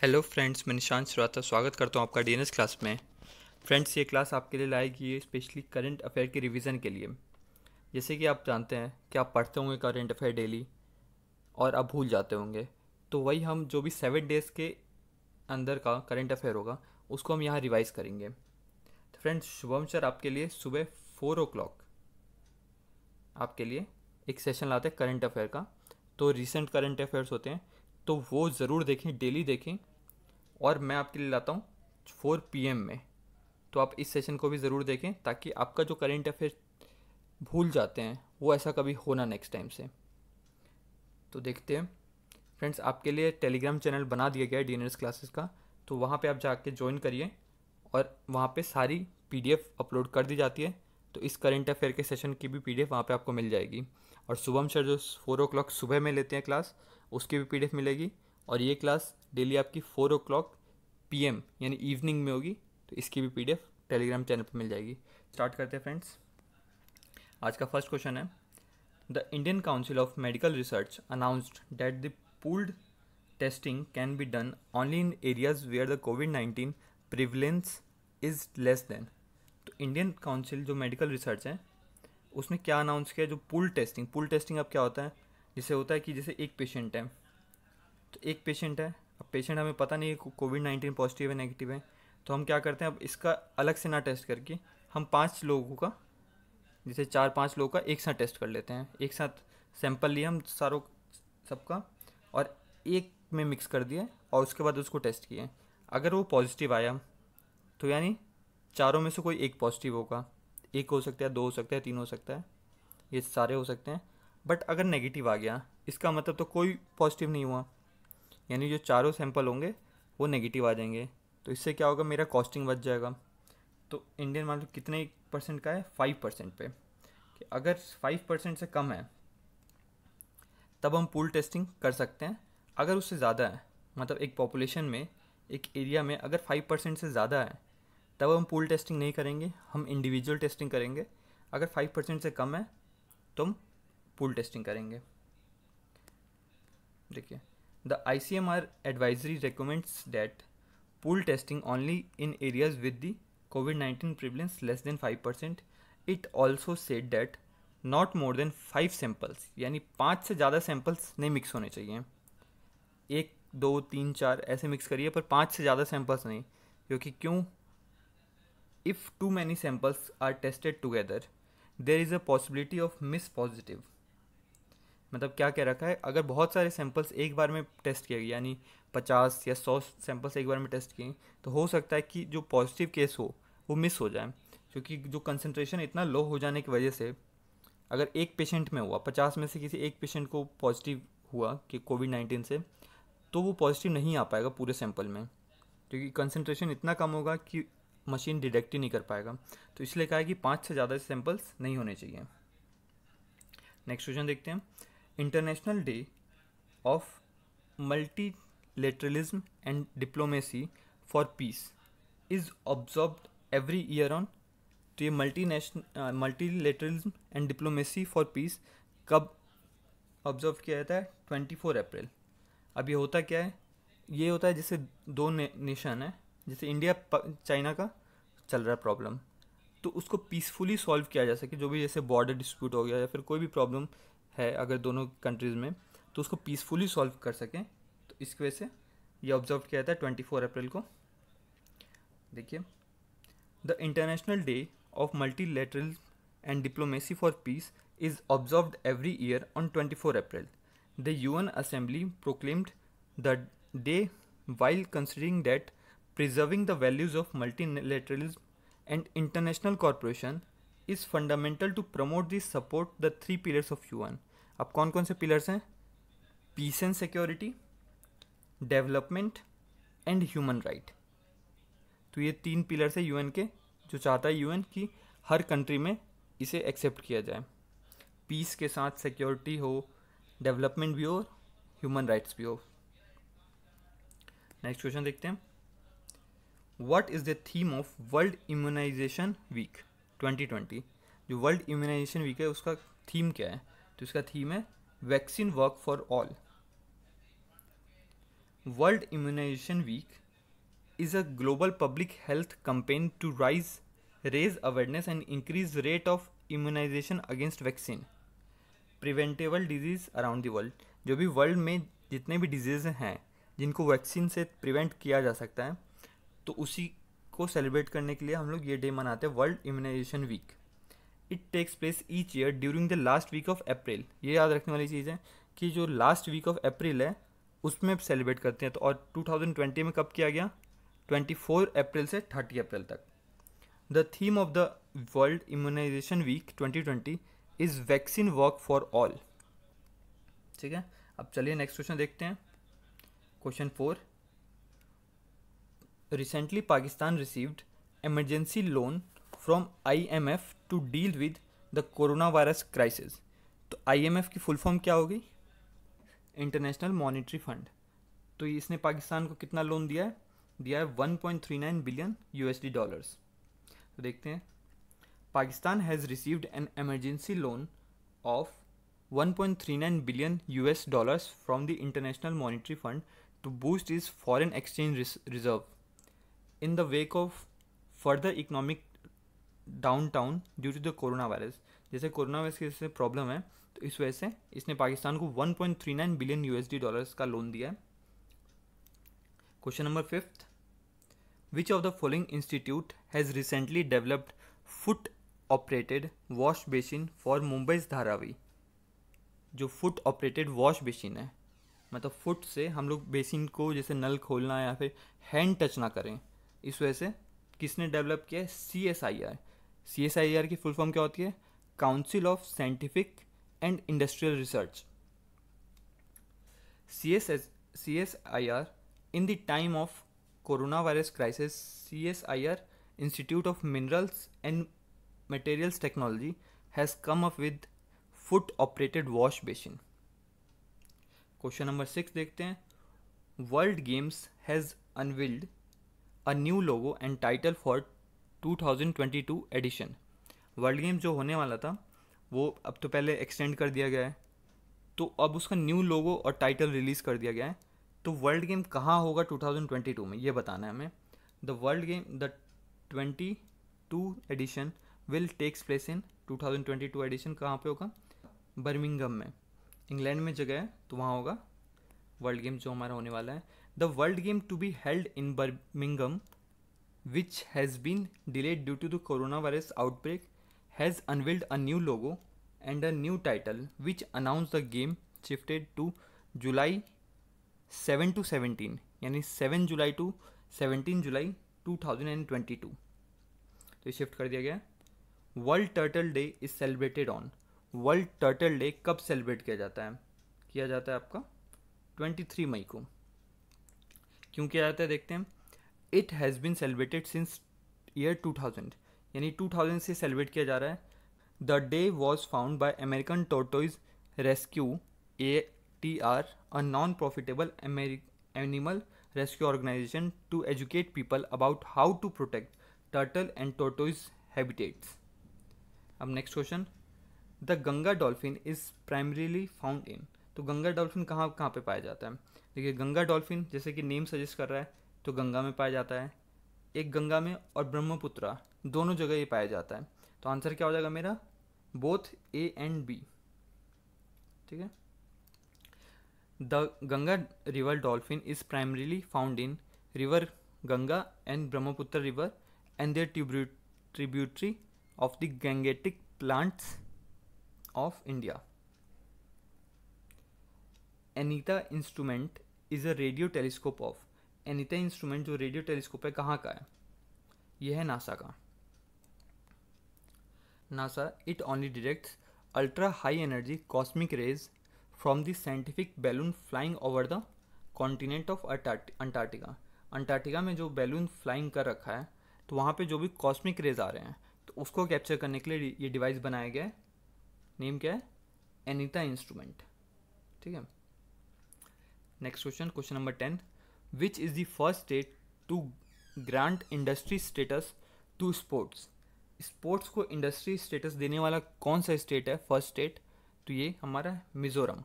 Hello friends, मैं निशांत श्रोता स्वागत करता हूँ आपका डीएनएस क्लास में। फ्रेंड्स, ये क्लास आपके लिए लाएगी है स्पेशली करंट अफेयर के रिवीजन के लिए। जैसे कि आप जानते हैं कि आप पढ़ते होंगे करंट अफेयर डेली और आप भूल जाते होंगे, तो वही हम जो भी 7 डेज़ के अंदर का करंट अफेयर होगा उसको हम यहाँ रिवाइज करेंगे। तो फ्रेंड्स, शुभम सर आपके लिए सुबह 4 o'clock आपके लिए एक सेशन लाते हैं करंट अफेयर का। तो रिसेंट करंट अफेयर्स होते हैं, तो वो ज़रूर देखें, डेली देखें। और मैं आपके लिए लाता हूँ 4 PM में, तो आप इस सेशन को भी ज़रूर देखें ताकि आपका जो करंट अफेयर भूल जाते हैं वो ऐसा कभी होना नेक्स्ट टाइम से। तो देखते हैं फ्रेंड्स, आपके लिए टेलीग्राम चैनल बना दिया गया है डीएनएस क्लासेस का, तो वहाँ पे आप जाके ज्वाइन करिए और वहाँ पे सारी पीडीएफ अपलोड कर दी जाती है। तो इस करंट अफेयर के सेशन की भी पीडीएफ वहाँ पे आपको मिल जाएगी। और शुभम सर जो 4 o'clock सुबह में लेते हैं क्लास, उसकी भी पीडीएफ मिलेगी। और ये क्लास डेली आपकी 4 o'clock PM यानी इवनिंग में होगी, तो इसकी भी पीडीएफ टेलीग्राम चैनल पर मिल जाएगी। स्टार्ट करते हैं फ्रेंड्स। आज का फर्स्ट क्वेश्चन है, the Indian council of medical research announced that the pooled testing can be done only in areas where the COVID-19 prevalence is less than। तो Indian council जो medical research है उसने क्या announce किया, जो pool testing अब क्या होता है, जिसे होता है कि जैसे एक पेशेंट है, तो एक पेशेंट है, अब पेशेंट हमें पता नहीं है COVID-19 पॉजिटिव है नेगेटिव है, तो हम क्या करते हैं, अब इसका अलग से ना टेस्ट करके हम 5 लोगों का, जैसे 4-5 लोगों का एक साथ टेस्ट कर लेते हैं। एक साथ सैंपल लिया हम सारों सबका और एक में मिक्स कर दिया और उसके बाद उसको टेस्ट किए। अगर वो पॉजिटिव आया तो यानी चारों में से कोई एक पॉजिटिव होगा। एक हो सकता है, दो हो सकता है, तीन हो सकता है, ये सारे हो सकते हैं। बट अगर नेगेटिव आ गया इसका मतलब तो कोई पॉजिटिव नहीं हुआ, यानी जो चारों सैंपल होंगे वो नेगेटिव आ जाएंगे। तो इससे क्या होगा, मेरा कॉस्टिंग बच जाएगा। तो इंडियन मान लो कितने परसेंट का है, 5% पे, कि अगर 5% से कम है तब हम पूल टेस्टिंग कर सकते हैं। अगर उससे ज़्यादा है, मतलब एक पॉपुलेशन में, एक एरिया में अगर 5% से ज़्यादा है तब हम पूल टेस्टिंग नहीं करेंगे, हम इंडिविजुअल टेस्टिंग करेंगे। अगर 5% से कम है तो हम पूल टेस्टिंग करेंगे। देखिए, the ICMR advisory recommends that pool testing only in areas with the COVID-19 prevalence less than 5%। It also said that not more than 5 samples, यानी 5 से ज़्यादा सैम्पल्स नहीं मिक्स होने चाहिए। 1, 2, 3, 4 ऐसे मिक्स करिए, पर 5 से ज़्यादा सैम्पल्स नहीं। क्योंकि क्यों, if too many samples are tested together there is a possibility of miss positive. मतलब क्या कह रखा है, अगर बहुत सारे सैंपल्स एक बार में टेस्ट किए, यानी 50 या 100 सैंपल्स एक बार में टेस्ट किए, तो हो सकता है कि जो पॉजिटिव केस हो वो मिस हो जाए। क्योंकि जो कंसंट्रेशन इतना लो हो जाने की वजह से, अगर एक पेशेंट में हुआ, 50 में से किसी एक पेशेंट को पॉजिटिव हुआ कि COVID-19 से, तो वो पॉजिटिव नहीं आ पाएगा पूरे सैंपल में, क्योंकि कंसंट्रेशन इतना कम होगा कि मशीन डिटेक्ट ही नहीं कर पाएगा। तो इसलिए कहा है कि 5 से ज़्यादा सैंपल्स नहीं होने चाहिए। नेक्स्ट क्वेश्चन देखते हैं, international day of multilateralism and diplomacy for piece is observed every year on. तो ये multilateralism and diplomacy for piece कब ऑब्जर्व किया जाता है? 24 अप्रैल। अब ये होता क्या है, ये होता है जैसे दो नेशन है, जैसे इंडिया चाइना का चल रहा है प्रॉब्लम, तो उसको पीसफुली सॉल्व किया जा सके। जो भी जैसे बॉर्डर डिस्प्यूट हो गया या फिर कोई भी प्रॉब्लम है अगर दोनों कंट्रीज़ में, तो उसको पीसफुली सॉल्व कर सकें। तो इसकी वजह से ये ऑब्जर्व किया जाता है 24 अप्रैल को। देखिए, the international day of multilateralism and diplomacy for peace is observed every year on 24 April. The UN Assembly proclaimed the day while considering that preserving the values of multilateralism and international cooperation is fundamental to promote the support the 3 pillars of UN. अब कौन कौन से pillars हैं? Peace and security, development and human right. तो ये 3 pillars है UN के, जो चाहता है यूएन कि हर कंट्री में इसे एक्सेप्ट किया जाए। पीस के साथ सिक्योरिटी हो, डेवलपमेंट भी हो, ह्यूमन राइट्स भी हो। नेक्स्ट क्वेश्चन देखते हैं, what is the theme of world immunization week 2020। जो वर्ल्ड इम्यूनाइजेशन वीक है उसका थीम क्या है? तो इसका थीम है vaccine work for all. World immunization week is a global public health campaign to raise awareness and increase rate of immunization against vaccine preventable disease around the world। जो भी world में जितने भी डिजीज़ हैं जिनको vaccine से prevent किया जा सकता है, तो उसी को सेलिब्रेट करने के लिए हम लोग ये डे मनाते हैं, world immunization week. It takes place each year during the last week of April. ये याद रखने वाली चीज़ है कि जो लास्ट वीक ऑफ अप्रैल है उसमें सेलिब्रेट करते हैं। तो और 2020 में कब किया गया? 24 अप्रैल से 30 अप्रैल तक। The theme of the world immunization week 2020 is vaccine work for all. ठीक है, अब चलिए नेक्स्ट क्वेश्चन देखते हैं। Question 4, recently Pakistan received emergency loan from IMF to deal with the corona virus crisis. तो IMF की फुल फॉर्म क्या होगी? International monetary fund. तो इसने पाकिस्तान को कितना लोन दिया है? दिया है 1.39 बिलियन USD डॉलर्स। तो देखते हैं, Pakistan has received an emergency loan of 1.39 billion US dollars from the International Monetary Fund to boost its foreign exchange reserve in the wake of further economic downtown due to the corona virus. जैसे corona virus की जैसे problem है, तो इस वजह से इसने पाकिस्तान को 1.39 बिलियन USD डॉलर्स का लोन दिया है। Question number 5, which of the following institute has recently developed foot operated wash basin for Mumbai's Dharavi. जो फुट ऑपरेटेड वॉश बेसिन है, मतलब फुट से हम लोग बेसिन को जैसे नल खोलना या फिर हैंड टच ना करें, इस वजह से किसने डेवलप किया है? CSIR। CSIR की फुल फॉर्म क्या होती है? Council of scientific and industrial research. CSIR in the time of corona virus crisis, CSIR institute of minerals and materials technology has come up with foot operated wash basin. Question number 6 देखते हैं, world games has unveiled a new logo and title for 2022 edition. World game जो होने वाला था वो अब तो पहले एक्सटेंड कर दिया गया है, तो अब उसका न्यू लोगो और टाइटल रिलीज़ कर दिया गया है। तो वर्ल्ड गेम कहाँ होगा 2022 में, ये बताना है हमें। The world game the 22 edition will takes place in 2022 edition कहाँ पे होगा? बर्मिंघम में, इंग्लैंड में जगह है, तो वहाँ होगा वर्ल्ड गेम जो हमारा होने वाला है। The world game to be held in Birmingham which has been delayed due to the coronavirus outbreak has unveiled a new logo and a new title which announced the game shifted to July 7 to 17, यानी 7 जुलाई to 17 जुलाई 2022। तो ये shift कर दिया गया। World turtle day is celebrated on. World turtle day कब celebrate किया जाता है? किया जाता है आपका 23 मई को। क्यों किया जाता है देखते हैं। It has been celebrated since year 2000, यानी 2000 से सेलिब्रेट किया जा रहा है। The day was found by American tortoise rescue ATR, a non profitable animal rescue organization to educate people about how to protect turtle and tortoise habitats. अब next question, the Ganga dolphin is primarily found in. तो Ganga dolphin कहाँ कहाँ पे पाया जाता है? देखिए, Ganga dolphin जैसे कि नेम सजेस्ट कर रहा है, तो गंगा में पाया जाता है। एक गंगा में और ब्रह्मपुत्रा दोनों जगह ये पाया जाता है। तो आंसर क्या हो जाएगा मेरा? Both A and B। ठीक है। The Ganga river dolphin is primarily found in river Ganga and Brahmaputra river and their tributary of the Gangetic plants of India. ANITA instrument is a radio telescope of. ANITA instrument जो radio telescope है कहाँ का है? यह है NASA का। NASA it only detects ultra high energy cosmic rays from the scientific balloon flying over the continent of Antarctica. Antarctica में जो बैलून फ्लाइंग कर रखा है, तो वहाँ पे जो भी कॉस्मिक रेज आ रहे हैं, तो उसको कैप्चर करने के लिए ये डिवाइस बनाया गया है। नेम क्या है? एनीता इंस्ट्रूमेंट। ठीक है। Next question, question number 10, which is the first state to grant industry status to sports. Sports को इंडस्ट्री स्टेटस देने वाला कौन सा स्टेट है? फर्स्ट स्टेट, तो ये हमारा Mizoram.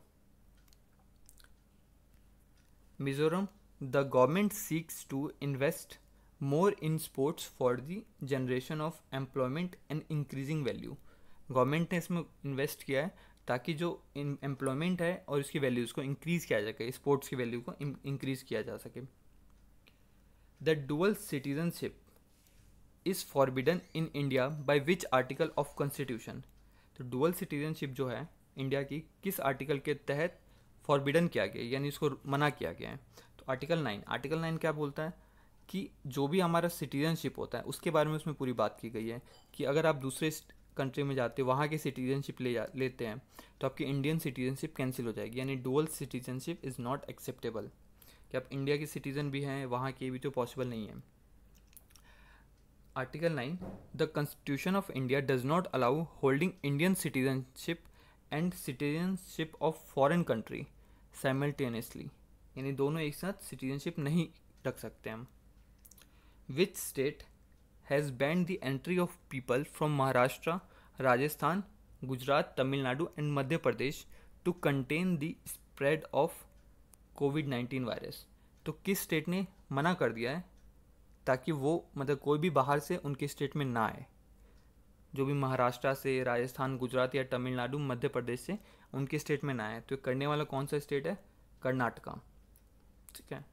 Mizoram the government seeks to invest more in sports for the generation of employment and increasing value. Government ने इसमें इन्वेस्ट किया है ताकि जो एम्प्लॉयमेंट है और इसकी वैल्यूज़ को इंक्रीज़ किया जा सके, स्पोर्ट्स की वैल्यू को इंक्रीज़ किया जा सके। The dual citizenship is forbidden in India by which article of constitution. तो डुअल सिटीजनशिप जो है इंडिया की किस आर्टिकल के तहत फॉरबिडन किया गया, यानी इसको मना किया गया है? तो आर्टिकल 9 क्या बोलता है कि जो भी हमारा सिटीजनशिप होता है उसके बारे में उसमें पूरी बात की गई है कि अगर आप दूसरे कंट्री में जाते हो, वहाँ की सिटीजनशिप लेते हैं, तो आपकी इंडियन सिटीजनशिप कैंसिल हो जाएगी, यानी dual citizenship is not acceptable. कि आप इंडिया के सिटीजन भी हैं, वहाँ के भी तो पॉसिबल नहीं है। Article 9, the constitution of India does not allow holding Indian citizenship and citizenship of foreign country simultaneously, यानी दोनों एक साथ सिटीजनशिप नहीं रख सकते हम। Which state has banned the entry of people from Maharashtra, Rajasthan, Gujarat, Tamil Nadu and Madhya Pradesh to contain the spread of कोविड-19 virus. तो किस स्टेट ने मना कर दिया है ताकि वो मतलब कोई भी बाहर से उनके स्टेट में ना आए? जो भी महाराष्ट्र से, राजस्थान, गुजरात या तमिलनाडु, मध्य प्रदेश से उनके स्टेट में ना आए। तो करने वाला कौन सा स्टेट है? कर्नाटका। ठीक है,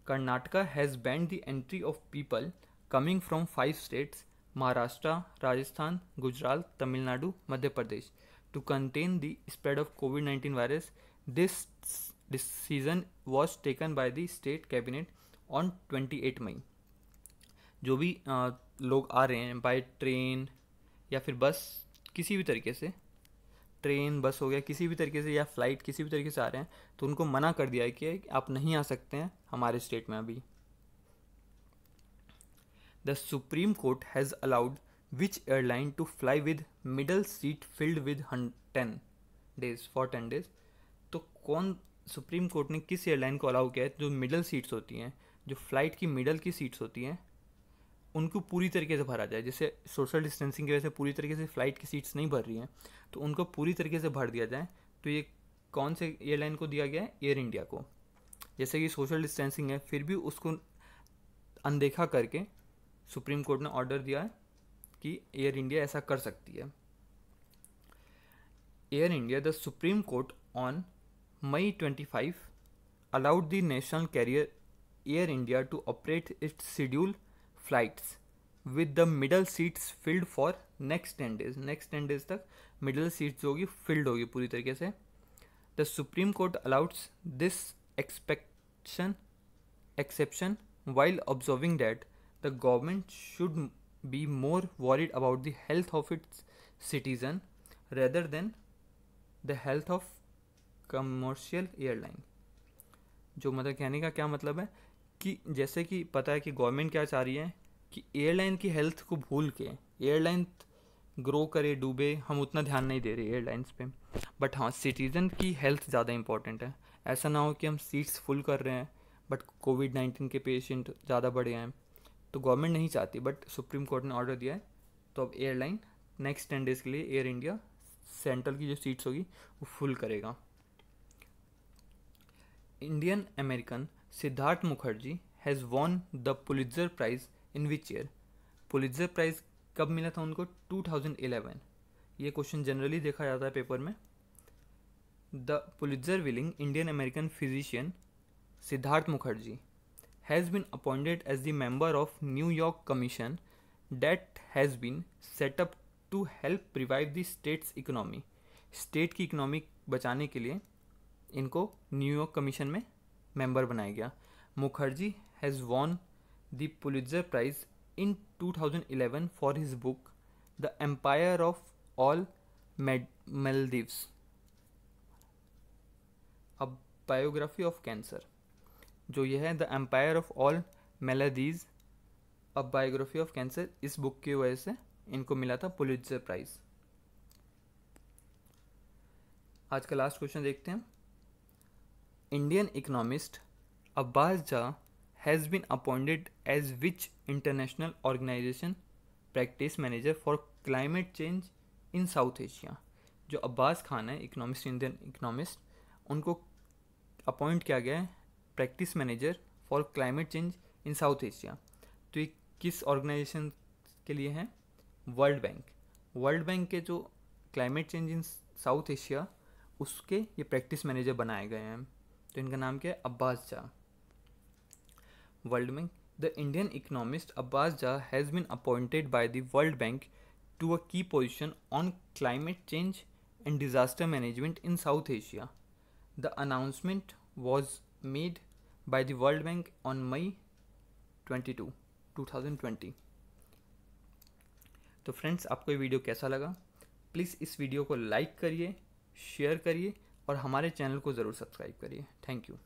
Karnataka has banned the entry of people coming from 5 states Maharashtra, Rajasthan, Gujarat, Tamil Nadu, Madhya Pradesh to contain the spread of कोविड-19 virus. This decision was taken by the state cabinet on 28 May. जो भी लोग आ रहे हैं बाय ट्रेन या फिर बस, किसी भी तरीके से, ट्रेन बस हो गया, किसी भी तरीके से, या फ्लाइट किसी भी तरीके से आ रहे हैं, तो उनको मना कर दिया है कि आप नहीं आ सकते हैं हमारे स्टेट में अभी। The supreme court has allowed which airline to fly with middle seat filled with 10 days for 10 days। तो कौन, सुप्रीम कोर्ट ने किस एयरलाइन को अलाउ किया है जो मिडल सीट्स होती हैं, जो फ्लाइट की मिडल की सीट्स होती हैं, उनको पूरी तरीके से भरा जाए। जैसे सोशल डिस्टेंसिंग की वजह से पूरी तरीके से फ़्लाइट की सीट्स नहीं भर रही हैं, तो उनको पूरी तरीके से भर दिया जाए। तो ये कौन से एयरलाइन को दिया गया है? एयर इंडिया को। जैसे कि सोशल डिस्टेंसिंग है, फिर भी उसको अनदेखा करके सुप्रीम कोर्ट ने ऑर्डर दिया है कि एयर इंडिया ऐसा कर सकती है। Air India, the supreme court on May 25 allowed the national carrier Air India to operate its scheduled flights with the middle seats filled for next 10 days। next 10 days तक middle seats जो होगी filled होगी पूरी तरीके से। The Supreme Court allows this exception while observing that the government should be more worried about the health of its citizen rather than the health of commercial airline. जो मतलब कहने का क्या मतलब है कि जैसे कि पता है कि गवर्नमेंट क्या चाह रही है कि एयरलाइन की हेल्थ को भूल के एयरलाइन ग्रो करे, डूबे, हम उतना ध्यान नहीं दे रहे एयरलाइंस पे, बट हाँ सिटीज़न की हेल्थ ज़्यादा इंपॉर्टेंट है। ऐसा ना हो कि हम सीट्स फुल कर रहे हैं बट कोविड-19 के पेशेंट ज़्यादा बढ़े हैं, तो गवर्नमेंट नहीं चाहती, बट सुप्रीम कोर्ट ने ऑर्डर दिया है। तो अब एयरलाइन नेक्स्ट 10 days के लिए एयर इंडिया सेंट्रल की जो सीट्स होगी वो फुल करेगा। Indian American Siddhartha Mukherjee has won the Pulitzer prize in which year. Pulitzer prize कब मिला था उनको? 2011। ये क्वेश्चन जनरली देखा जाता है पेपर में। The Pulitzer winning Indian American physician Siddhartha Mukherjee has been appointed as the member of New York commission that has been set up to help revive the state's economy. State की इकोनॉमी बचाने के लिए इनको New York commission में member बनाया गया। Mukherjee has won the Pulitzer prize in 2011 for his book the empire of all maladies, a biography of cancer. जो ये है the empire of all maladies, a biography of cancer, इस बुक की वजह से इनको मिला था पुलित्ज़र प्राइज़। आज का लास्ट क्वेश्चन देखते हैं। Indian economist Abbas Jha has been appointed as which international organization practice manager for climate change in South Asia। जो अब्बास खान है इकोनॉमिस्ट, इंडियन इकोनॉमिस्ट, उनको अपॉइंट किया गया है practice manager for climate change in south Asia. तो ये किस organisation के लिए है? World bank. वर्ल्ड बैंक के जो climate change in south Asia उसके ये प्रैक्टिस मैनेजर बनाए गए हैं। तो इनका नाम क्या है? Abbas Jha. World Bank. The Indian economist Abbas Jha has been appointed by the World Bank to a key position on climate change and disaster management in South Asia. The announcement was made by the World Bank on May 22, 2020. तो friends, आपको ये video कैसा लगा? Please इस video को like करिए, share करिए और हमारे चैनल को ज़रूर सब्सक्राइब करिए। Thank you.